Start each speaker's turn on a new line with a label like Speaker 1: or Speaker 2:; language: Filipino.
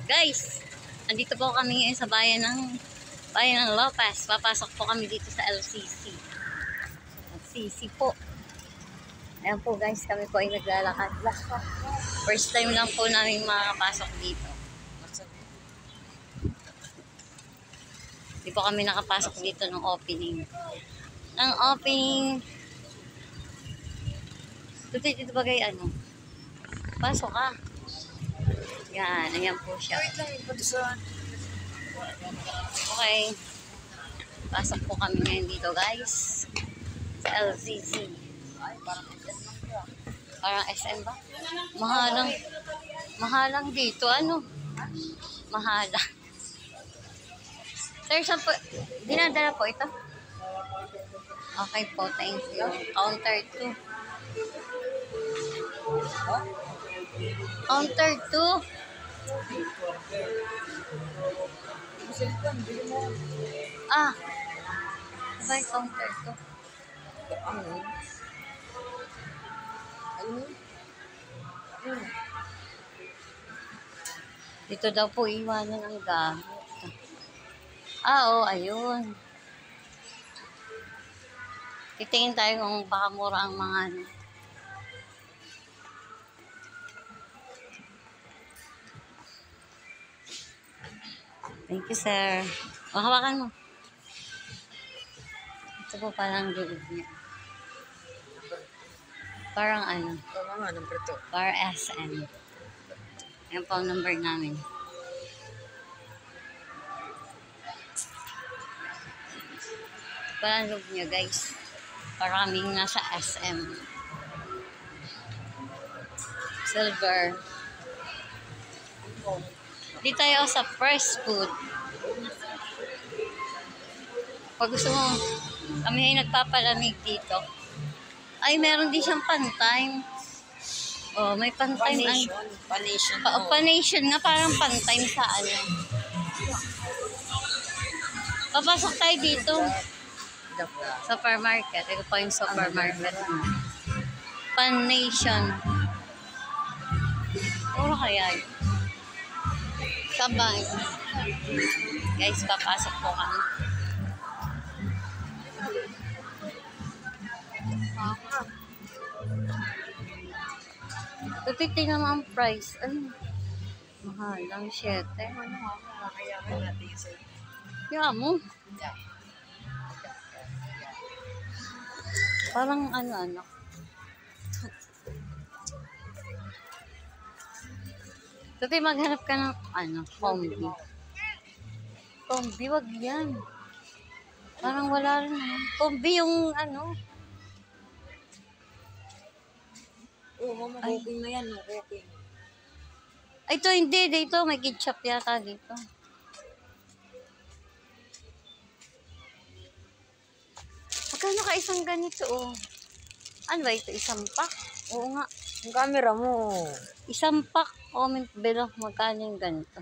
Speaker 1: Guys, andito po kami ngayon sa bayan ng Lopez. Papasok po kami dito sa LCC. LCC po. Ayan po guys, kami po ay naglalakad. First time lang po namin makakapasok dito. Hindi po kami nakapasok dito ng opening. Dito ba kayo ano? Pasok ka. Yan, ayan po siya. Okay. Pasok po kami ngayon dito guys. Sa LCC. Parang SM ba? Mahalang dito. Ano? Mahalang. Sir, saan po? Dinadala po ito? Okay po, thank you. Counter 2. Counter 2. Ah. Sabay counter 2. Dito daw po iwanan ang gamit. Oo, ayun. Titingin tayo kung baka mura ang mga ano. Thank you, sir. Hawakan mo. Ito po parang loob niya. Parang ano? Parang SM. Yan po ang number namin. Parang loob niya, guys. Parang kaming nasa SM. Silver. Di tayo sa fresh food. Pag gusto mo, kami ay nagpapalamig dito. Ay, meron din siyang pantime. Oh, may pantime. Panation nga, parang pantime sa ano. Papasok tayo dito. Supermarket. Ito pa yung supermarket. Panation. Puro kaya yun. Sabay. Guys, papasok po kami. Tuti naman ang price. Ay, mahal lang 7. Kaya mo. Parang ano. Tuti, maghanap ka ng combi. Combi, wag yan. Parang wala rin. Combi yung ano.
Speaker 2: Oo, mama, cooking na yan, no? Cooking.
Speaker 1: Ay, ito hindi. Dito, may ketchup yata dito. Magkano ka isang ganito, oh? Ano ba ito? Isang pack? Oo nga.
Speaker 2: Ang camera mo.
Speaker 1: Isang pack. Comment below magkano yung ganito.